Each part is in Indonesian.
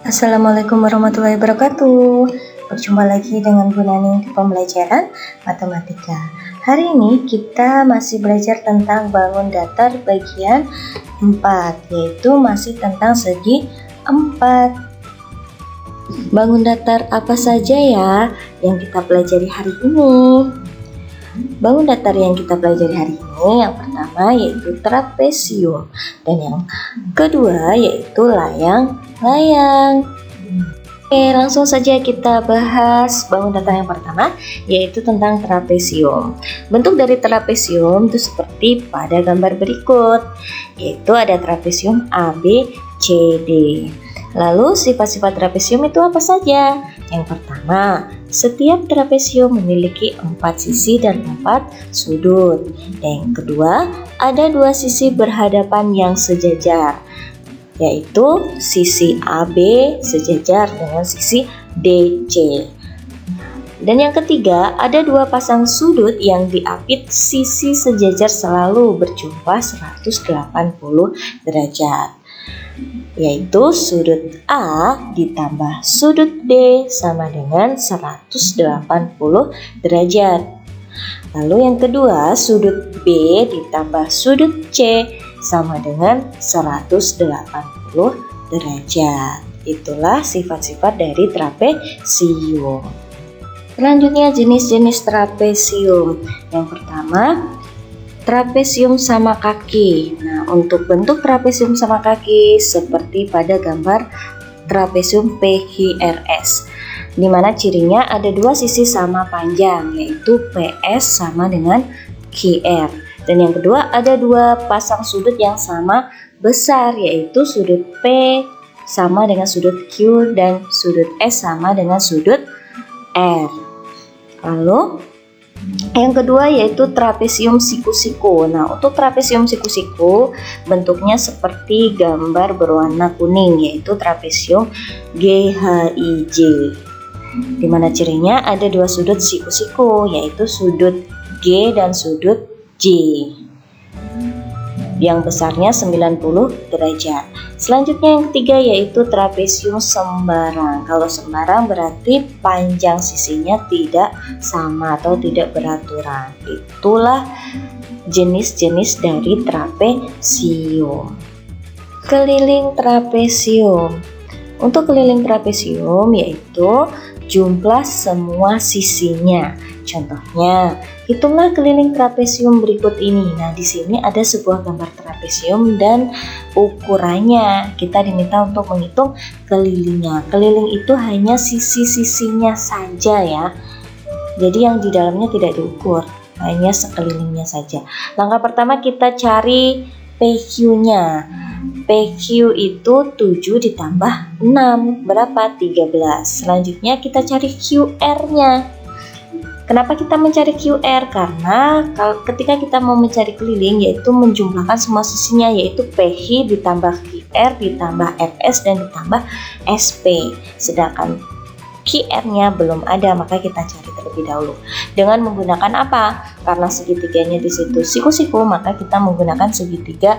Assalamualaikum warahmatullahi wabarakatuh. Berjumpa lagi dengan Bu Nani di pembelajaran matematika. Hari ini kita masih belajar tentang bangun datar bagian 4, yaitu masih tentang segi 4. Bangun datar apa saja ya yang kita pelajari hari ini? Bangun datar yang kita pelajari hari ini yang pertama yaitu trapesium, dan yang kedua yaitu layang-layang. Oke, langsung saja kita bahas bangun datar yang pertama yaitu tentang trapesium. Bentuk dari trapesium itu seperti pada gambar berikut, yaitu ada trapesium A, B, C, D. Lalu sifat-sifat trapesium itu apa saja? Yang pertama, setiap trapesium memiliki 4 sisi dan 4 sudut. Dan yang kedua, ada 2 sisi berhadapan yang sejajar, yaitu sisi AB sejajar dengan sisi DC. Dan yang ketiga, ada 2 pasang sudut yang diapit sisi sejajar selalu berjumlah 180 derajat, yaitu sudut A ditambah sudut D sama dengan 180 derajat. Lalu yang kedua, sudut B ditambah sudut C sama dengan 180 derajat. Itulah sifat-sifat dari trapesium. Selanjutnya jenis-jenis trapesium. Yang pertama, trapesium sama kaki. Nah, untuk bentuk trapesium sama kaki seperti pada gambar trapesium PQRS, di mana cirinya ada 2 sisi sama panjang, yaitu PS sama dengan QR. Dan yang kedua, ada 2 pasang sudut yang sama besar, yaitu sudut P sama dengan sudut Q dan sudut S sama dengan sudut R. Lalu yang kedua yaitu trapesium siku-siku. Nah, untuk trapesium siku-siku bentuknya seperti gambar berwarna kuning, yaitu trapesium GHIJ. Di mana cirinya ada 2 sudut siku-siku, yaitu sudut G dan sudut J, yang besarnya 90 derajat. Selanjutnya yang ketiga yaitu trapesium sembarang. Kalau sembarang berarti panjang sisinya tidak sama atau tidak beraturan. Itulah jenis-jenis dari trapesium. Keliling trapesium. Untuk keliling trapesium yaitu jumlah semua sisinya. Contohnya, hitunglah keliling trapesium berikut ini. Nah, di sini ada sebuah gambar trapesium dan ukurannya. Kita diminta untuk menghitung kelilingnya. Keliling itu hanya sisi-sisinya saja ya. Jadi yang di dalamnya tidak diukur, hanya sekelilingnya saja. Langkah pertama kita cari PQ-nya. PQ itu 7 ditambah 6, berapa? 13. Selanjutnya kita cari QR-nya. Kenapa kita mencari QR? Karena ketika kita mau mencari keliling yaitu menjumlahkan semua sisinya, yaitu PQ ditambah QR ditambah RS dan ditambah SP. Sedangkan QR-nya belum ada, maka kita cari terlebih dahulu. Dengan menggunakan apa? Karena segitiganya di situ siku-siku, maka kita menggunakan segitiga.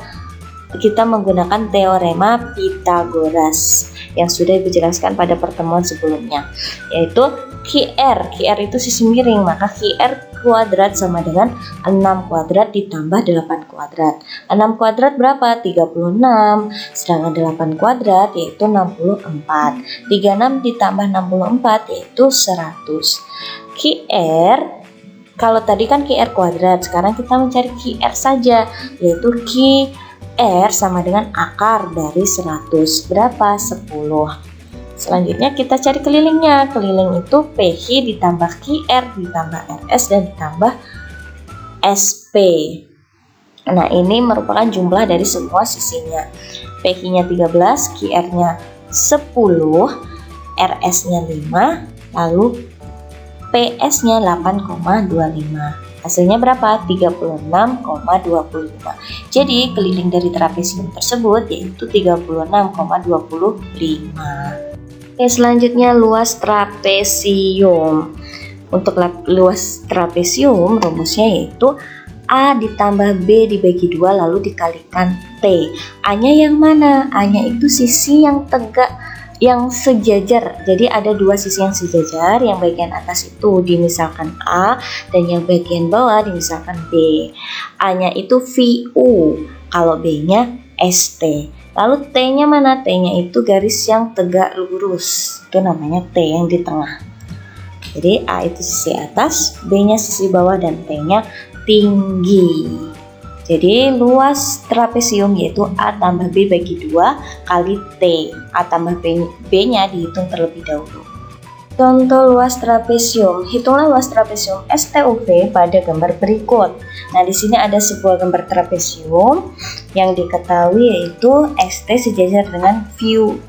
Kita menggunakan teorema Pythagoras yang sudah dijelaskan pada pertemuan sebelumnya, yaitu QR itu sisi miring, maka QR kuadrat sama dengan 6 kuadrat ditambah 8 kuadrat. 6 kuadrat berapa? 36, sedangkan 8 kuadrat yaitu 64. 36 ditambah 64 yaitu 100. QR, kalau tadi kan QR kuadrat, sekarang kita mencari QR saja, yaitu QR sama dengan akar dari 100. Berapa? 10. Selanjutnya kita cari kelilingnya. Keliling itu PQ ditambah QR ditambah RS dan ditambah SP. Nah, ini merupakan jumlah dari semua sisinya. PQ-nya 13, QR-nya 10, RS-nya 5, lalu PS-nya 8,25. Hasilnya berapa? 36,25. Jadi keliling dari trapesium tersebut yaitu 36,25. Oke, selanjutnya luas trapesium. Untuk luas trapesium rumusnya yaitu A ditambah B dibagi 2 lalu dikalikan T. A-nya yang mana? A-nya itu sisi yang tegak yang sejajar. Jadi ada dua sisi yang sejajar, yang bagian atas itu dimisalkan A dan yang bagian bawah dimisalkan B. A-nya itu VU, kalau B-nya ST. Lalu T-nya mana? T-nya itu garis yang tegak lurus, itu namanya T yang di tengah. Jadi A itu sisi atas, B-nya sisi bawah, dan T-nya tinggi. Jadi luas trapesium yaitu A tambah B bagi 2 kali T. A tambah B-nya dihitung terlebih dahulu. Contoh luas trapesium. Hitunglah luas trapesium STUV pada gambar berikut. Nah, di sini ada sebuah gambar trapesium yang diketahui yaitu ST sejajar dengan VU.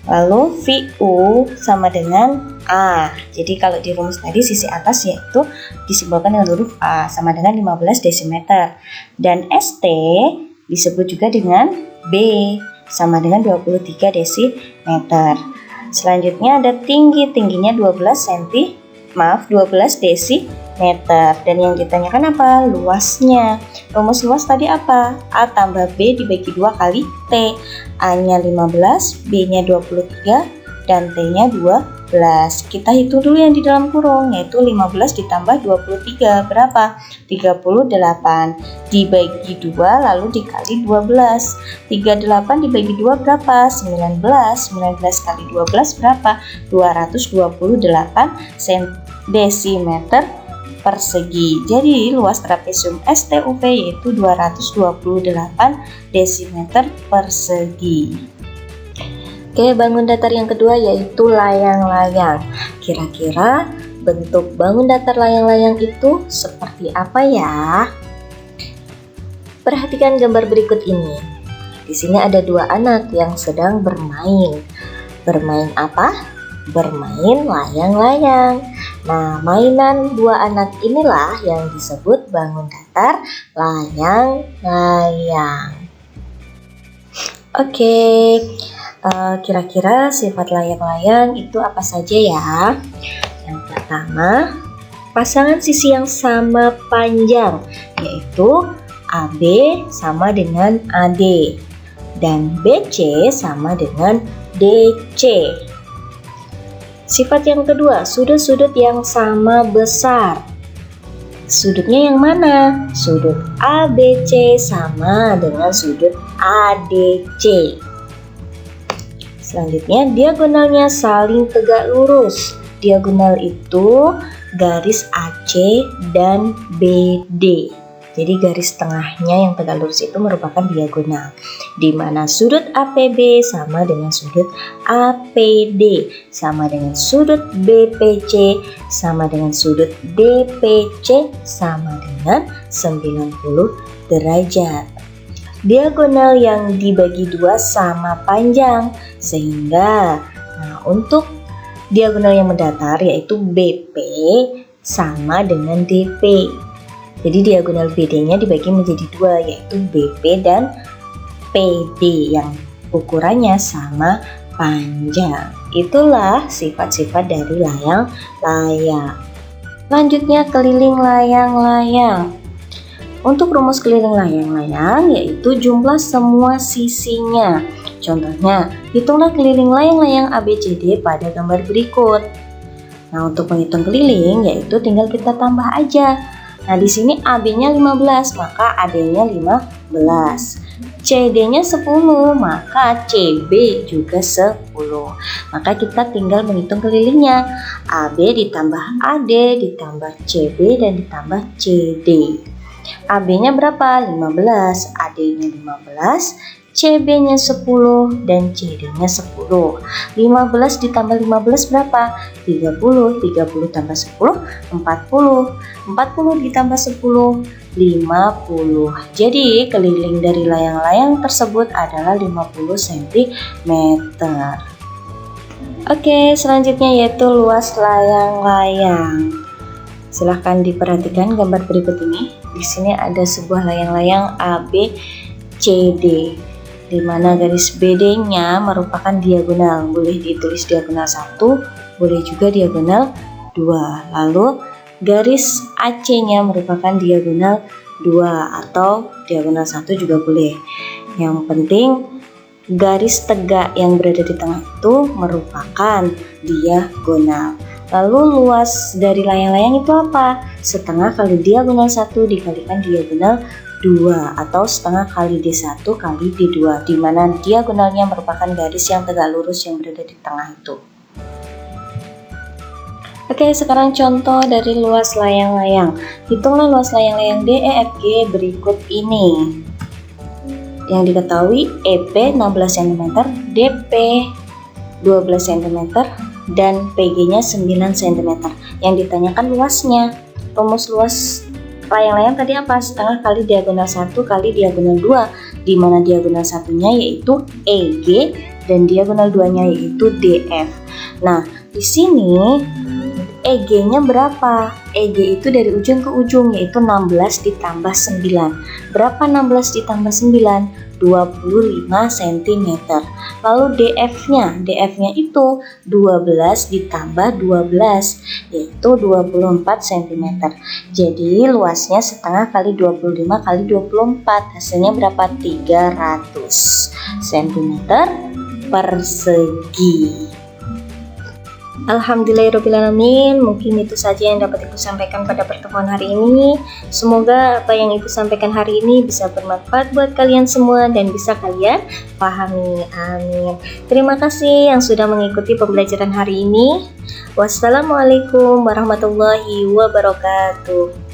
Lalu VU sama dengan A. Jadi kalau di rumus tadi sisi atas yaitu disimbolkan dengan huruf A sama dengan 15 desimeter. Dan ST disebut juga dengan B sama dengan 23 desimeter. Selanjutnya ada tingginya 12 desimeter. Dan yang ditanyakan apa? Luasnya. Rumus luas tadi apa? A tambah B dibagi 2 kali T. A-nya 15, B-nya 23, dan T-nya 12. Kita hitung dulu yang di dalam kurung, yaitu 15 ditambah 23 berapa? 38 dibagi 2 lalu dikali 12. 38 dibagi 2 berapa? 19 kali 12 berapa? 228 desimeter persegi. Jadi luas trapesium STUV yaitu 228 desimeter persegi. Oke, bangun datar yang kedua yaitu layang-layang. Kira-kira bentuk bangun datar layang-layang itu seperti apa ya? Perhatikan gambar berikut ini. Di sini ada dua anak yang sedang bermain. Bermain apa? Bermain layang-layang. Nah, mainan dua anak inilah yang disebut bangun datar layang-layang. Oke. Kira-kira sifat layang-layang itu apa saja ya? Yang pertama, pasangan sisi yang sama panjang, yaitu AB sama dengan AD dan BC sama dengan DC. Sifat yang kedua, sudut-sudut yang sama besar. Sudutnya yang mana? Sudut ABC sama dengan sudut ADC. Selanjutnya, diagonalnya saling tegak lurus. Diagonal itu garis AC dan BD. Jadi garis tengahnya yang tegak lurus itu merupakan diagonal, di mana sudut APB sama dengan sudut APD, sama dengan sudut BPC, sama dengan sudut DPC, sama dengan 90 derajat. Diagonal yang dibagi 2 sama panjang, sehingga untuk diagonal yang mendatar yaitu BP sama dengan DP. Jadi diagonal BD-nya dibagi menjadi 2 yaitu BP dan PD yang ukurannya sama panjang. Itulah sifat-sifat dari layang-layang. Lanjutnya keliling layang-layang. Untuk rumus keliling layang-layang yaitu jumlah semua sisinya. Contohnya, hitunglah keliling layang-layang ABCD pada gambar berikut. Nah, untuk menghitung keliling yaitu tinggal kita tambah aja. Nah, di sini AB-nya 15, maka AD-nya 15. CD-nya 10, maka CB juga 10. Maka kita tinggal menghitung kelilingnya. AB ditambah AD ditambah CB dan ditambah CD. AB-nya berapa? 15, AD-nya 15, CB-nya 10, dan CD-nya 10. 15 ditambah 15 berapa? 30, 30 tambah 10, 40, 40 ditambah 10, 50. Jadi keliling dari layang-layang tersebut adalah 50 cm. Oke, selanjutnya yaitu luas layang-layang. Silahkan diperhatikan gambar berikut ini. Di sini ada sebuah layang-layang ABCD, di mana garis BD-nya merupakan diagonal. Boleh ditulis diagonal 1, boleh juga diagonal 2. Lalu garis AC-nya merupakan diagonal 2 atau diagonal 1 juga boleh. Yang penting garis tegak yang berada di tengah itu merupakan diagonal. Lalu luas dari layang-layang itu apa? Setengah kali diagonal 1 dikalikan diagonal 2, atau setengah kali D1 kali D2, di mana diagonalnya merupakan garis yang tegak lurus yang berada di tengah itu. Oke, sekarang contoh dari luas layang-layang. Hitunglah luas layang-layang DEFG berikut ini. Yang diketahui EP 16 cm, DP 12 cm, dan PG-nya 9 cm. Yang ditanyakan luasnya. Rumus luas layang-layang tadi apa? Setengah kali diagonal 1 kali diagonal 2, di mana diagonal satunya yaitu EG dan diagonal 2-nya yaitu DF. Nah, di sini EG-nya berapa? EG itu dari ujung ke ujung, yaitu 16 ditambah 9. Berapa 16 ditambah 9? 25 cm. Lalu DF-nya itu 12 ditambah 12, yaitu 24 cm. Jadi luasnya setengah kali 25 kali 24, hasilnya berapa? 300 cm persegi. Alhamdulillahirrabbilalamin, mungkin itu saja yang dapat Ibu sampaikan pada pertemuan hari ini. Semoga apa yang Ibu sampaikan hari ini bisa bermanfaat buat kalian semua dan bisa kalian pahami. Amin. Terima kasih yang sudah mengikuti pembelajaran hari ini. Wassalamualaikum warahmatullahi wabarakatuh.